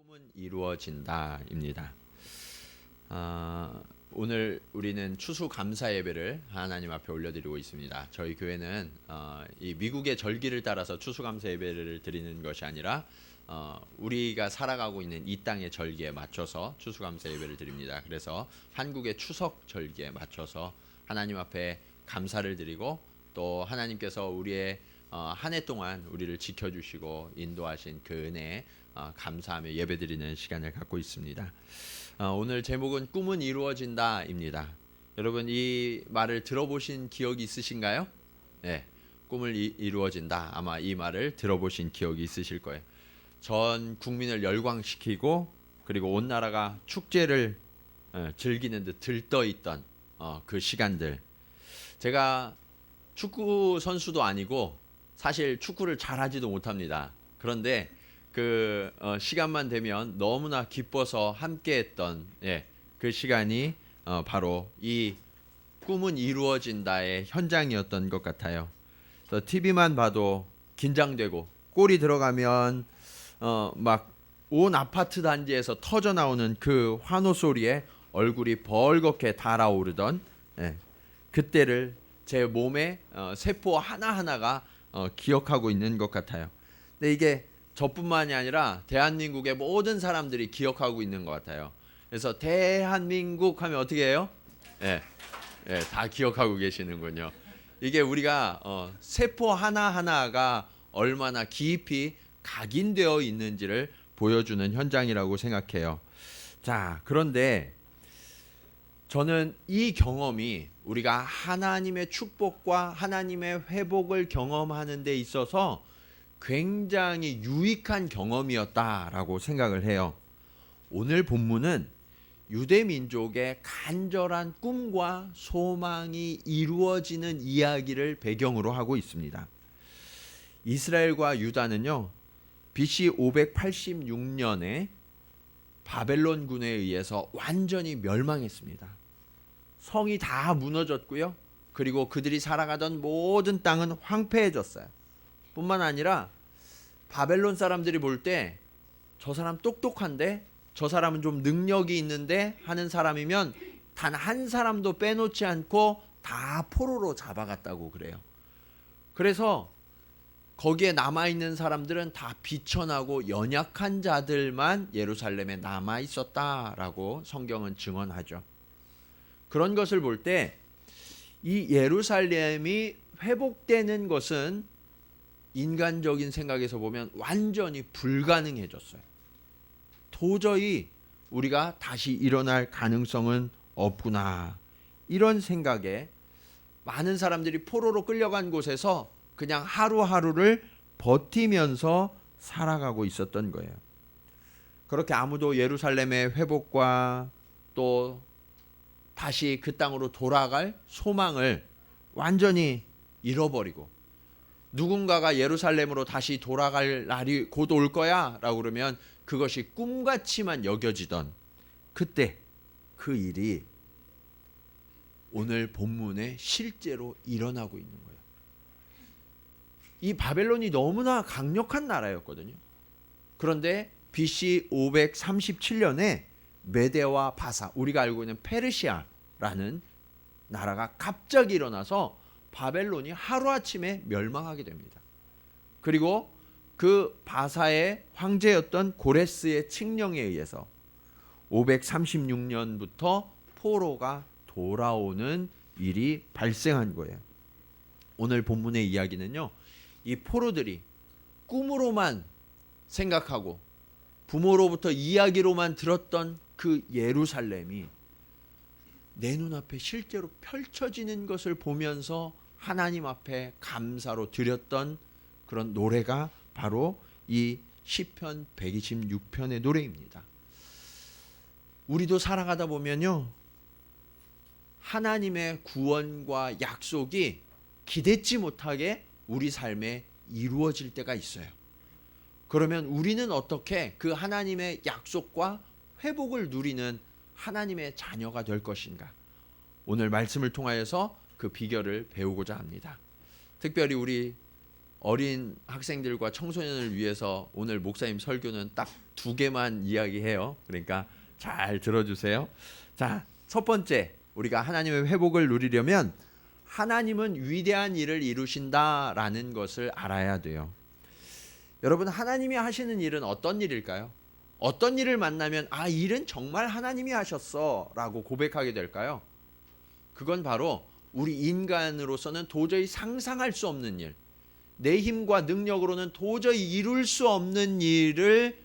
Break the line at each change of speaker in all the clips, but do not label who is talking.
꿈은 이루어진다입니다. 오늘 우리는 추수감사 예배를 하나님 앞에 올려드리고 있습니다. 저희 교회는 이 미국의 절기를 따라서 추수감사 예배를 드리는 것이 아니라 우리가 살아가고 있는 이 땅의 절기에 맞춰서 추수감사 예배를 드립니다. 그래서 한국의 추석 절기에 맞춰서 하나님 앞에 감사를 드리고 또 하나님께서 우리의 한 해 동안 우리를 지켜주시고 인도하신 그 은혜에 감사하며 예배드리는 시간을 갖고 있습니다. 오늘 제목은 꿈은 이루어진다입니다. 여러분 이 말을 들어보신 기억이 있으신가요? 네, 꿈을 이루어진다. 아마 이 말을 들어보신 기억이 있으실 거예요. 전 국민을 열광시키고 그리고 온 나라가 축제를 즐기는 듯 들떠있던 그 시간들. 제가 축구 선수도 아니고 사실 축구를 잘하지도 못합니다. 그런데 그 시간만 되면 너무나 기뻐서 함께했던 그 시간이 바로 이 꿈은 이루어진다의 현장이었던 것 같아요. 그래서 TV만 봐도 긴장되고 골이 들어가면 막 온 아파트 단지에서 터져 나오는 그 환호 소리에 얼굴이 벌겋게 달아오르던 그때를 제 몸의 세포 하나하나가 기억하고 있는 것 같아요. 근데 이게 저뿐만이 아니라 대한민국의 모든 사람들이 기억하고 있는 것 같아요. 그래서 대한민국 하면 어떻게 해요? 다 기억하고 계시는군요. 이게 우리가 세포 하나하나가 얼마나 깊이 각인되어 있는지를 보여주는 현장이라고 생각해요. 자, 그런데 저는 이 경험이 우리가 하나님의 축복과 하나님의 회복을 경험하는 데 있어서 굉장히 유익한 경험이었다라고 생각을 해요. 오늘 본문은 유대 민족의 간절한 꿈과 소망이 이루어지는 이야기를 배경으로 하고 있습니다. 이스라엘과 유다는요, BC 586년에 바벨론군에 의해서 완전히 멸망했습니다. 성이 다 무너졌고요. 그리고 그들이 살아가던 모든 땅은 황폐해졌어요. 뿐만 아니라 바벨론 사람들이 볼 때 저 사람 똑똑한데, 저 사람은 좀 능력이 있는데 하는 사람이면 단 한 사람도 빼놓지 않고 다 포로로 잡아갔다고 그래요. 그래서 거기에 남아있는 사람들은 다 비천하고 연약한 자들만 예루살렘에 남아있었다라고 성경은 증언하죠. 그런 것을 볼 때 이 예루살렘이 회복되는 것은 인간적인 생각에서 보면 완전히 불가능해졌어요. 도저히 우리가 다시 일어날 가능성은 없구나. 이런 생각에 많은 사람들이 포로로 끌려간 곳에서 그냥 하루하루를 버티면서 살아가고 있었던 거예요. 그렇게 아무도 예루살렘의 회복과 또 다시 그 땅으로 돌아갈 소망을 완전히 잃어버리고, 누군가가 예루살렘으로 다시 돌아갈 날이 곧 올 거야 라고 그러면 그것이 꿈같이만 여겨지던 그때 그 일이 오늘 본문에 실제로 일어나고 있는 거예요. 이 바벨론이 너무나 강력한 나라였거든요. 그런데 BC 537년에 메데와 바사, 우리가 알고 있는 페르시아라는 나라가 갑자기 일어나서 바벨론이 하루아침에 멸망하게 됩니다. 그리고 그 바사의 황제였던 고레스의 칙령에 의해서 536년부터 포로가 돌아오는 일이 발생한 거예요. 오늘 본문의 이야기는요, 이 포로들이 꿈으로만 생각하고 부모로부터 이야기로만 들었던 그 예루살렘이 내 눈앞에 실제로 펼쳐지는 것을 보면서 하나님 앞에 감사로 드렸던 그런 노래가 바로 이 시편 126편의 노래입니다. 우리도 살아가다 보면요, 하나님의 구원과 약속이 기대치 못하게 우리 삶에 이루어질 때가 있어요. 그러면 우리는 어떻게 그 하나님의 약속과 회복을 누리는 하나님의 자녀가 될 것인가? 오늘 말씀을 통하여서 그 비결을 배우고자 합니다. 특별히 우리 어린 학생들과 청소년을 위해서 오늘 목사님 설교는 딱 2개만 이야기해요. 그러니까 잘 들어주세요. 자, 첫 번째, 우리가 하나님의 회복을 누리려면 하나님은 위대한 일을 이루신다라는 것을 알아야 돼요. 여러분, 하나님이 하시는 일은 어떤 일일까요? 어떤 일을 만나면 이 일은 정말 하나님이 하셨어 라고 고백하게 될까요? 그건 바로 우리 인간으로서는 도저히 상상할 수 없는 일, 내 힘과 능력으로는 도저히 이룰 수 없는 일을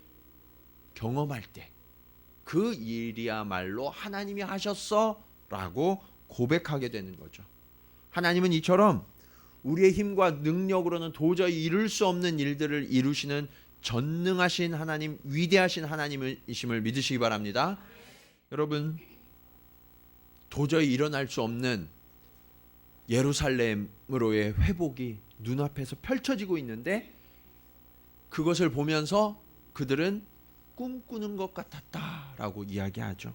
경험할 때 그 일이야말로 하나님이 하셨어 라고 고백하게 되는 거죠. 하나님은 이처럼 우리의 힘과 능력으로는 도저히 이룰 수 없는 일들을 이루시는 전능하신 하나님, 위대하신 하나님이심을 믿으시기 바랍니다. 여러분, 도저히 일어날 수 없는 예루살렘으로의 회복이 눈앞에서 펼쳐지고 있는데 그것을 보면서 그들은 꿈꾸는 것 같았다라고 이야기하죠.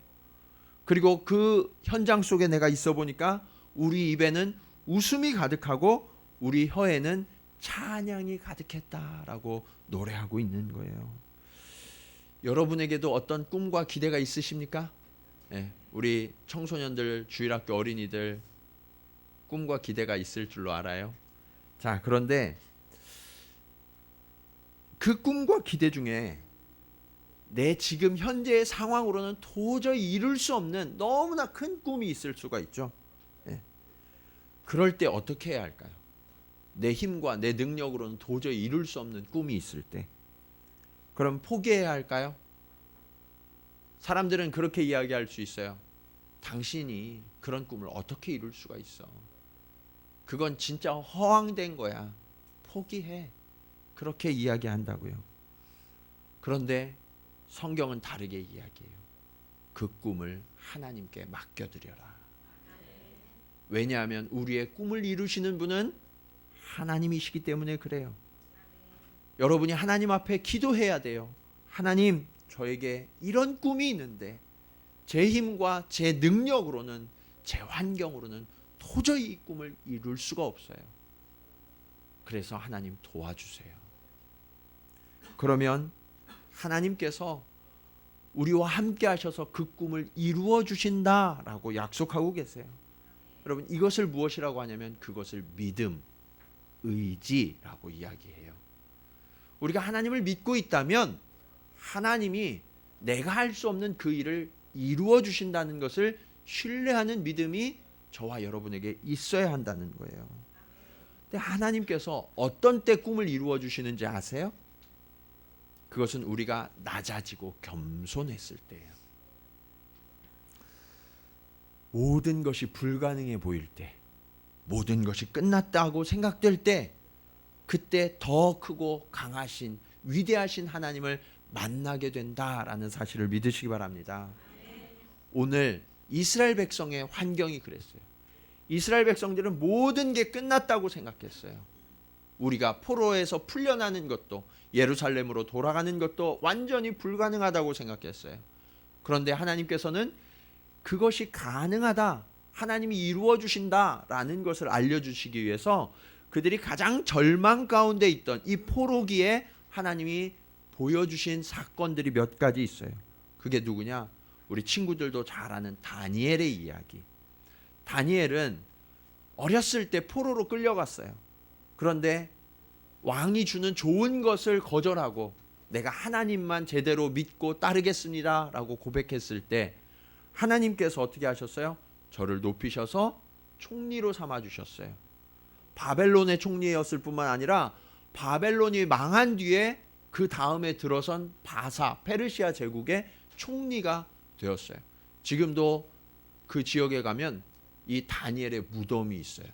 그리고 그 현장 속에 내가 있어 보니까 우리 입에는 웃음이 가득하고 우리 혀에는 찬양이 가득했다라고 노래하고 있는 거예요. 여러분에게도 어떤 꿈과 기대가 있으십니까? 네, 우리 청소년들, 주일학교 어린이들 꿈과 기대가 있을 줄로 알아요. 자, 그런데 그 꿈과 기대 중에 내 지금 현재의 상황으로는 도저히 이룰 수 없는 너무나 큰 꿈이 있을 수가 있죠. 네. 그럴 때 어떻게 해야 할까요? 내 힘과 내 능력으로는 도저히 이룰 수 없는 꿈이 있을 때 그럼 포기해야 할까요? 사람들은 그렇게 이야기할 수 있어요. 당신이 그런 꿈을 어떻게 이룰 수가 있어? 그건 진짜 허황된 거야. 포기해. 그렇게 이야기한다고요. 그런데 성경은 다르게 이야기해요. 그 꿈을 하나님께 맡겨드려라. 왜냐하면 우리의 꿈을 이루시는 분은 하나님이시기 때문에 그래요. 여러분이 하나님 앞에 기도해야 돼요. 하나님, 저에게 이런 꿈이 있는데 제 힘과 제 능력으로는, 제 환경으로는 도저히 이 꿈을 이룰 수가 없어요. 그래서 하나님 도와주세요. 그러면 하나님께서 우리와 함께 하셔서 그 꿈을 이루어 주신다라고 약속하고 계세요. 여러분, 이것을 무엇이라고 하냐면 그것을 믿음, 의지라고 이야기해요. 우리가 하나님을 믿고 있다면 하나님이 내가 할 수 없는 그 일을 이루어 주신다는 것을 신뢰하는 믿음이 저와 여러분에게 있어야 한다는 거예요. 근데 하나님께서 어떤 때 꿈을 이루어 주시는지 아세요? 그것은 우리가 낮아지고 겸손했을 때예요. 모든 것이 불가능해 보일 때, 모든 것이 끝났다고 생각될 때, 그때 더 크고 강하신 위대하신 하나님을 만나게 된다라는 사실을 믿으시기 바랍니다. 오늘 이스라엘 백성의 환경이 그랬어요. 이스라엘 백성들은 모든 게 끝났다고 생각했어요. 우리가 포로에서 풀려나는 것도, 예루살렘으로 돌아가는 것도 완전히 불가능하다고 생각했어요. 그런데 하나님께서는 그것이 가능하다, 하나님이 이루어 주신다라는 것을 알려주시기 위해서 그들이 가장 절망 가운데 있던 이 포로기에 하나님이 보여주신 사건들이 몇 가지 있어요. 그게 누구냐? 우리 친구들도 잘 아는 다니엘의 이야기. 다니엘은 어렸을 때 포로로 끌려갔어요. 그런데 왕이 주는 좋은 것을 거절하고 내가 하나님만 제대로 믿고 따르겠습니다 라고 고백했을 때 하나님께서 어떻게 하셨어요? 저를 높이셔서 총리로 삼아주셨어요. 바벨론의 총리였을 뿐만 아니라 바벨론이 망한 뒤에 그 다음에 들어선 바사, 페르시아 제국의 총리가 되었어요. 지금도 그 지역에 가면 이 다니엘의 무덤이 있어요.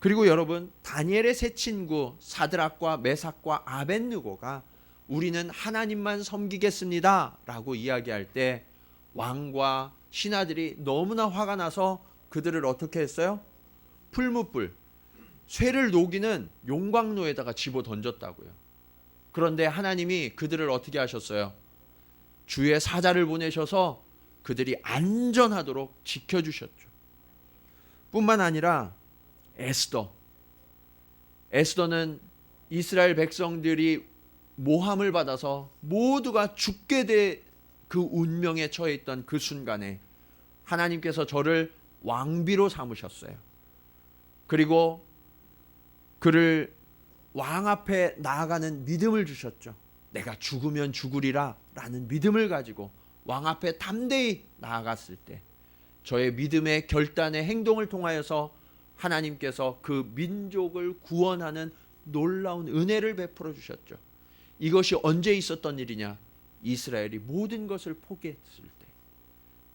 그리고 여러분, 다니엘의 세 친구 사드락과 메삭과 아벳느고가 우리는 하나님만 섬기겠습니다 라고 이야기할 때 왕과 신하들이 너무나 화가 나서 그들을 어떻게 했어요? 풀무불, 쇠를 녹이는 용광로에다가 집어 던졌다고요. 그런데 하나님이 그들을 어떻게 하셨어요? 주의 사자를 보내셔서 그들이 안전하도록 지켜주셨죠. 뿐만 아니라 에스더는 이스라엘 백성들이 모함을 받아서 모두가 죽게 될 그 운명에 처해 있던 그 순간에 하나님께서 저를 왕비로 삼으셨어요. 그리고 그를 왕 앞에 나아가는 믿음을 주셨죠. 내가 죽으면 죽으리라 라는 믿음을 가지고 왕 앞에 담대히 나아갔을 때 저의 믿음의 결단의 행동을 통하여서 하나님께서 그 민족을 구원하는 놀라운 은혜를 베풀어 주셨죠. 이것이 언제 있었던 일이냐? 이스라엘이 모든 것을 포기했을 때,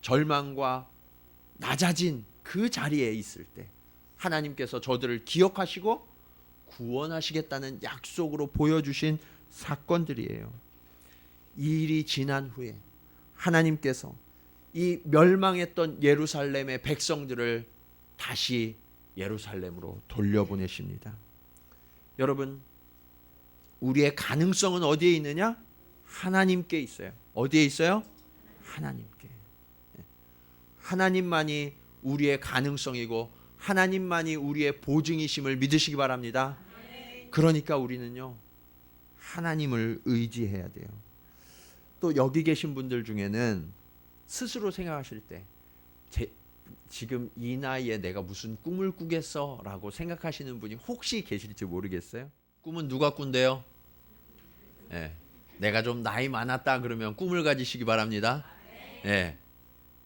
절망과 낮아진 그 자리에 있을 때 하나님께서 저들을 기억하시고 구원하시겠다는 약속으로 보여주신 사건들이에요. 이 일이 지난 후에 하나님께서 이 멸망했던 예루살렘의 백성들을 다시 예루살렘으로 돌려보내십니다. 여러분, 우리의 가능성은 어디에 있느냐? 하나님께 있어요. 어디에 있어요? 하나님께. 하나님만이 우리의 가능성이고 하나님만이 우리의 보증이심을 믿으시기 바랍니다. 그러니까 우리는요, 하나님을 의지해야 돼요. 또 여기 계신 분들 중에는 스스로 생각하실 때 지금 이 나이에 내가 무슨 꿈을 꾸겠어 라고 생각하시는 분이 혹시 계실지 모르겠어요. 꿈은 누가 꾼대요? 네. 내가 좀 나이 많았다 그러면 꿈을 가지시기 바랍니다. 네.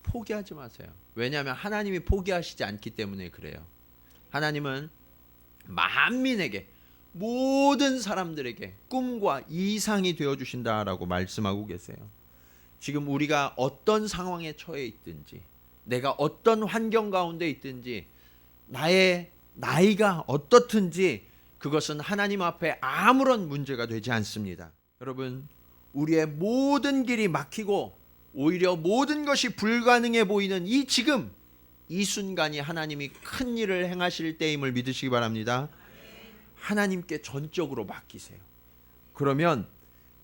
포기하지 마세요. 왜냐하면 하나님이 포기하시지 않기 때문에 그래요. 하나님은 만민에게, 모든 사람들에게 꿈과 이상이 되어주신다라고 말씀하고 계세요. 지금 우리가 어떤 상황에 처해 있든지, 내가 어떤 환경 가운데 있든지, 나의 나이가 어떻든지 그것은 하나님 앞에 아무런 문제가 되지 않습니다. 여러분, 우리의 모든 길이 막히고 오히려 모든 것이 불가능해 보이는 이 지금, 이 순간이 하나님이 큰 일을 행하실 때임을 믿으시기 바랍니다. 하나님께 전적으로 맡기세요. 그러면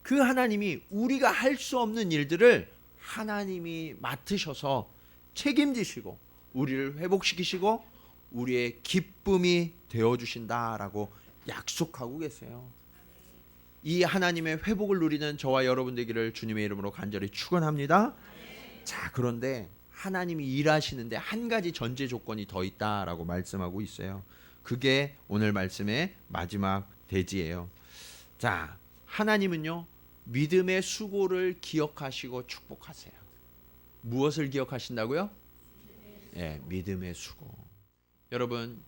그 하나님이 우리가 할 수 없는 일들을 하나님이 맡으셔서 책임지시고 우리를 회복시키시고 우리의 기쁨이 되어주신다라고 약속하고 계세요. 이 하나님의 회복을 누리는 저와 여러분 되기를 주님의 이름으로 간절히 축원합니다. 자, 그런데 하나님이 일하시는데 한 가지 전제 조건이 더 있다라고 말씀하고 있어요. 그게 오늘 말씀의 마지막 대지예요. 자, 하나님은요, 믿음의 수고를 기억하시고 축복하세요. 무엇을 기억하신다고요? 예, 믿음의 수고. 여러분,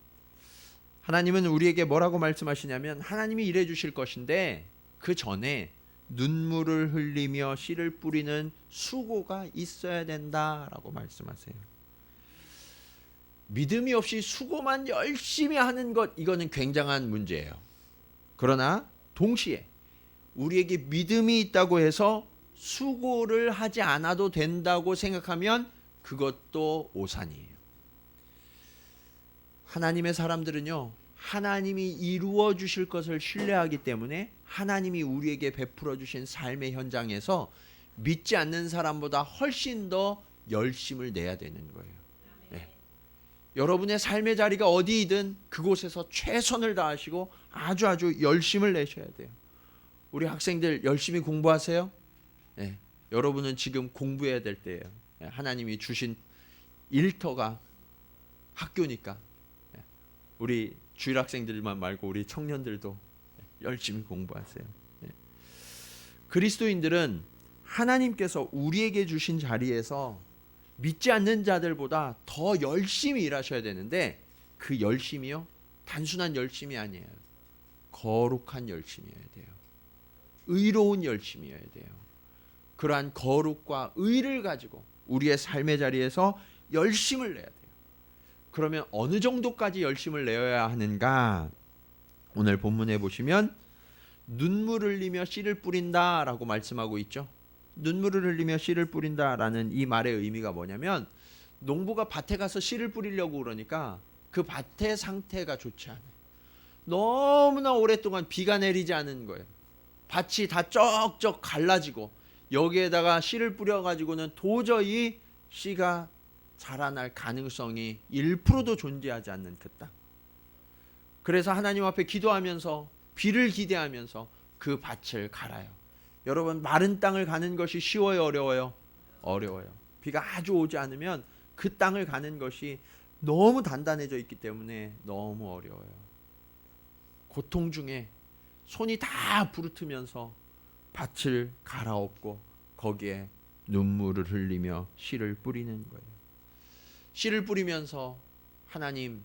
하나님은 우리에게 뭐라고 말씀하시냐면 하나님이 일해 주실 것인데 그 전에 눈물을 흘리며 씨를 뿌리는 수고가 있어야 된다라고 말씀하세요. 믿음이 없이 수고만 열심히 하는 것, 이거는 굉장한 문제예요. 그러나 동시에 우리에게 믿음이 있다고 해서 수고를 하지 않아도 된다고 생각하면 그것도 오산이에요. 하나님의 사람들은요, 하나님이 이루어 주실 것을 신뢰하기 때문에 하나님이 우리에게 베풀어 주신 삶의 현장에서 믿지 않는 사람보다 훨씬 더 열심을 내야 되는 거예요. 네. 여러분의 삶의 자리가 어디이든 그곳에서 최선을 다하시고 아주 열심을 내셔야 돼요. 우리 학생들 열심히 공부하세요. 네. 여러분은 지금 공부해야 될 때예요. 네. 하나님이 주신 일터가 학교니까 우리 주일 학생들만 말고 우리 청년들도 열심히 공부하세요. 그리스도인들은 하나님께서 우리에게 주신 자리에서 믿지 않는 자들보다 더 열심히 일하셔야 되는데 그 열심이요, 단순한 열심이 아니에요. 거룩한 열심이어야 돼요. 의로운 열심이어야 돼요. 그러한 거룩과 의를 가지고 우리의 삶의 자리에서 열심을 내야 돼요. 그러면 어느 정도까지 열심을 내어야 하는가? 오늘 본문에 보시면 눈물을 흘리며 씨를 뿌린다라고 말씀하고 있죠. 눈물을 흘리며 씨를 뿌린다라는 이 말의 의미가 뭐냐면 농부가 밭에 가서 씨를 뿌리려고 그러니까 그 밭의 상태가 좋지 않아요. 너무나 오랫동안 비가 내리지 않은 거예요. 밭이 다 쩍쩍 갈라지고 여기에다가 씨를 뿌려가지고는 도저히 씨가 자라날 가능성이 1%도 존재하지 않는 그 땅. 그래서 하나님 앞에 기도하면서 비를 기대하면서 그 밭을 갈아요. 여러분, 마른 땅을 가는 것이 쉬워요, 어려워요? 어려워요. 비가 아주 오지 않으면 그 땅을 가는 것이 너무 단단해져 있기 때문에 너무 어려워요. 고통 중에 손이 다 부르트면서 밭을 갈아엎고 거기에 눈물을 흘리며 씨를 뿌리는 거예요. 씨를 뿌리면서 하나님,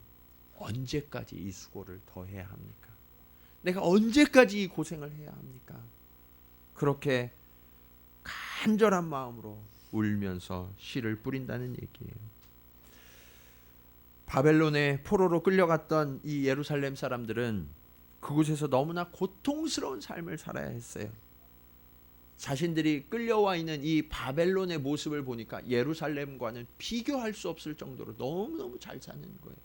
언제까지 이 수고를 더 해야 합니까? 내가 언제까지 이 고생을 해야 합니까? 그렇게 간절한 마음으로 울면서 씨를 뿌린다는 얘기예요. 바벨론의 포로로 끌려갔던 이 예루살렘 사람들은 그곳에서 너무나 고통스러운 삶을 살아야 했어요. 자신들이 끌려와 있는 이 바벨론의 모습을 보니까 예루살렘과는 비교할 수 없을 정도로 너무너무 잘 사는 거예요.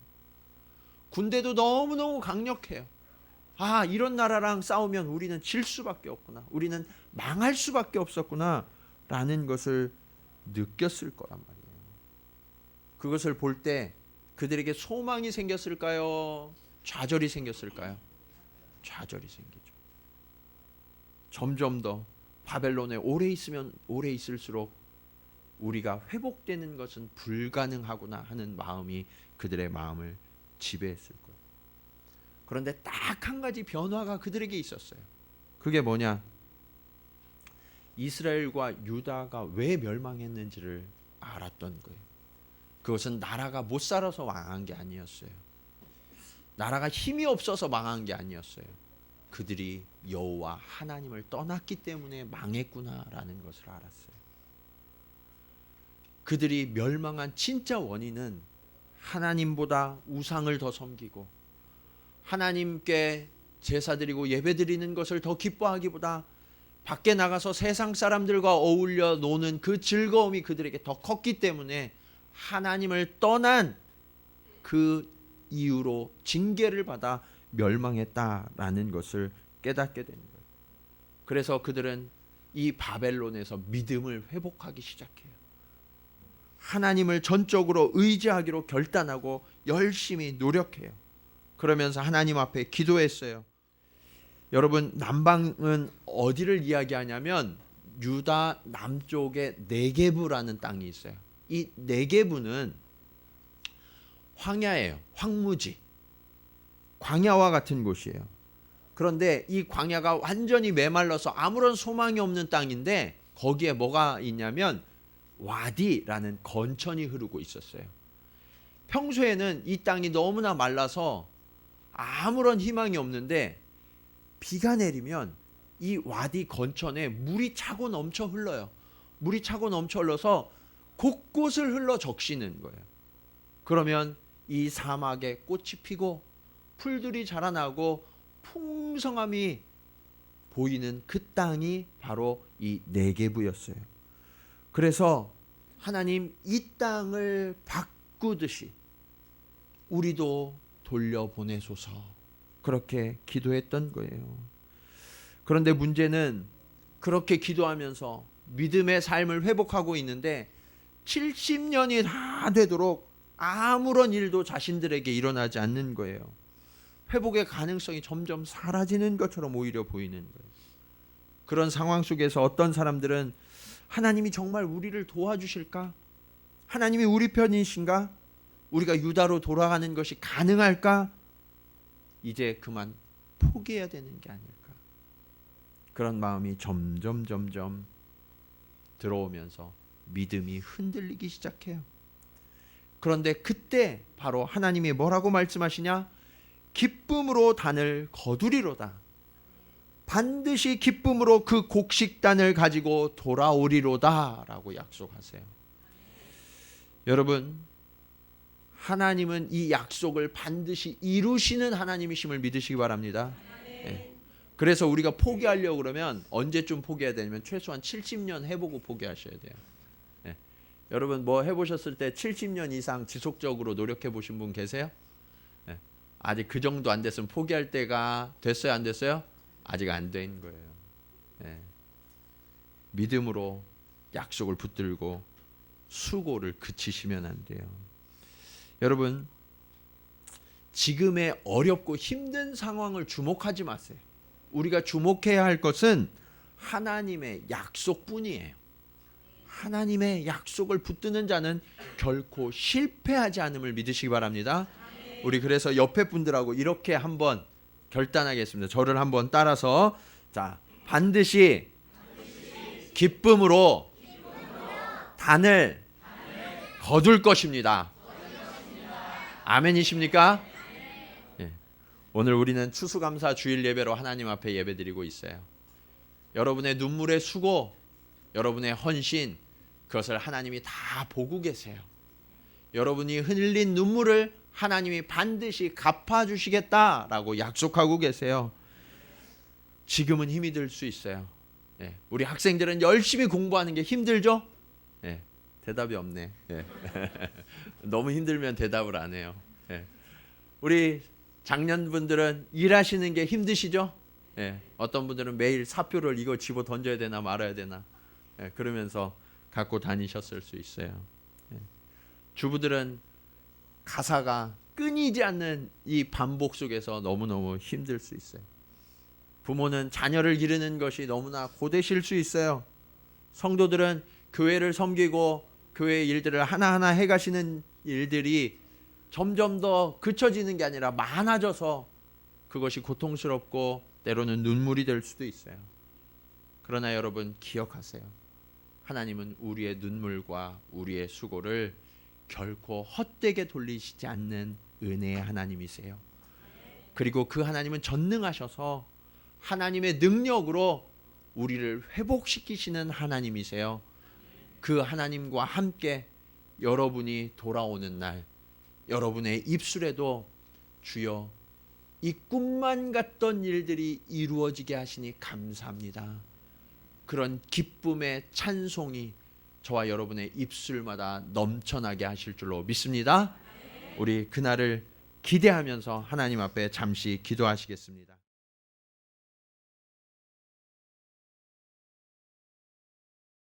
군대도 너무너무 강력해요. 아, 이런 나라랑 싸우면 우리는 질 수밖에 없구나, 우리는 망할 수밖에 없었구나 라는 것을 느꼈을 거란 말이에요. 그것을 볼 때 그들에게 소망이 생겼을까요? 좌절이 생겼을까요? 좌절이 생기죠. 점점 더 바벨론에 오래 있으면 오래 있을수록 우리가 회복되는 것은 불가능하구나 하는 마음이 그들의 마음을 지배했을 거예요. 그런데 딱 한 가지 변화가 그들에게 있었어요. 그게 뭐냐? 이스라엘과 유다가 왜 멸망했는지를 알았던 거예요. 그것은 나라가 못 살아서 망한 게 아니었어요. 나라가 힘이 없어서 망한 게 아니었어요. 그들이 여호와 하나님을 떠났기 때문에 망했구나라는 것을 알았어요. 그들이 멸망한 진짜 원인은 하나님보다 우상을 더 섬기고 하나님께 제사 드리고 예배 드리는 것을 더 기뻐하기보다 밖에 나가서 세상 사람들과 어울려 노는 그 즐거움이 그들에게 더 컸기 때문에 하나님을 떠난 그 이유로 징계를 받아 멸망했다라는 것을 깨닫게 되는 거예요. 그래서 그들은 이 바벨론에서 믿음을 회복하기 시작해요. 하나님을 전적으로 의지하기로 결단하고 열심히 노력해요. 그러면서 하나님 앞에 기도했어요. 여러분, 남방은 어디를 이야기하냐면 유다 남쪽에 네게부라는 땅이 있어요. 이 네게부는 황야예요. 황무지. 광야와 같은 곳이에요. 그런데 이 광야가 완전히 메말라서 아무런 소망이 없는 땅인데 거기에 뭐가 있냐면 와디라는 건천이 흐르고 있었어요. 평소에는 이 땅이 너무나 말라서 아무런 희망이 없는데 비가 내리면 이 와디 건천에 물이 차고 넘쳐 흘러요. 물이 차고 넘쳐 흘러서 곳곳을 흘러 적시는 거예요. 그러면 이 사막에 꽃이 피고 풀들이 자라나고 풍성함이 보이는 그 땅이 바로 이 네게부였어요. 그래서 하나님, 이 땅을 바꾸듯이 우리도 돌려보내소서, 그렇게 기도했던 거예요. 그런데 문제는 그렇게 기도하면서 믿음의 삶을 회복하고 있는데 70년이 다 되도록 아무런 일도 자신들에게 일어나지 않는 거예요. 회복의 가능성이 점점 사라지는 것처럼 오히려 보이는 거예요. 그런 상황 속에서 어떤 사람들은 하나님이 정말 우리를 도와주실까? 하나님이 우리 편이신가? 우리가 유다로 돌아가는 것이 가능할까? 이제 그만 포기해야 되는 게 아닐까? 그런 마음이 점점 들어오면서 믿음이 흔들리기 시작해요. 그런데 그때 바로 하나님이 뭐라고 말씀하시냐? 기쁨으로 단을 거두리로다. 반드시 기쁨으로 그 곡식단을 가지고 돌아오리로다 라고 약속하세요. 여러분, 하나님은 이 약속을 반드시 이루시는 하나님이심을 믿으시기 바랍니다. 네. 그래서 우리가 포기하려고 그러면 언제쯤 포기해야 되냐면 최소한 70년 해보고 포기하셔야 돼요. 네. 여러분, 뭐 해보셨을 때 70년 이상 지속적으로 노력해 보신 분 계세요? 네. 아직 그 정도 안 됐으면 포기할 때가 됐어요, 안 됐어요? 아직 안 된 거예요. 네. 믿음으로 약속을 붙들고 수고를 그치시면 안 돼요. 여러분, 지금의 어렵고 힘든 상황을 주목하지 마세요. 우리가 주목해야 할 것은 하나님의 약속뿐이에요. 하나님의 약속을 붙드는 자는 결코 실패하지 않음을 믿으시기 바랍니다. 우리 그래서 옆에 분들하고 이렇게 한번 결단하겠습니다. 저를 한번 따라서 자, 반드시 기쁨으로 단을 거둘 것입니다. 아멘이십니까? 예. 오늘 우리는 추수감사 주일 예배로 하나님 앞에 예배드리고 있어요. 여러분의 눈물의 수고, 여러분의 헌신, 그것을 하나님이 다 보고 계세요. 여러분이 흘린 눈물을 하나님이 반드시 갚아주시겠다라고 약속하고 계세요. 지금은 힘이 들 수 있어요. 예. 우리 학생들은 열심히 공부하는 게 힘들죠? 예. 대답이 없네. 예. 너무 힘들면 대답을 안 해요. 예. 우리 장년분들은 일하시는 게 힘드시죠? 예. 어떤 분들은 매일 사표를 이거 집어 던져야 되나 말아야 되나 그러면서 갖고 다니셨을 수 있어요. 주부들은 가사가 끊이지 않는 이 반복 속에서 너무너무 힘들 수 있어요. 부모는 자녀를 기르는 것이 너무나 고되실 수 있어요. 성도들은 교회를 섬기고 교회의 일들을 하나하나 해가시는 일들이 점점 더 그쳐지는 게 아니라 많아져서 그것이 고통스럽고 때로는 눈물이 될 수도 있어요. 그러나 여러분 기억하세요. 하나님은 우리의 눈물과 우리의 수고를 결코 헛되게 돌리시지 않는 은혜의 하나님이세요. 그리고 그 하나님은 전능하셔서 하나님의 능력으로 우리를 회복시키시는 하나님이세요. 그 하나님과 함께 여러분이 돌아오는 날, 여러분의 입술에도 주여 이 꿈만 같던 일들이 이루어지게 하시니 감사합니다. 그런 기쁨의 찬송이 저와 여러분의 입술마다 넘쳐나게 하실 줄로 믿습니다. 우리 그날을 기대하면서 하나님 앞에 잠시 기도하시겠습니다.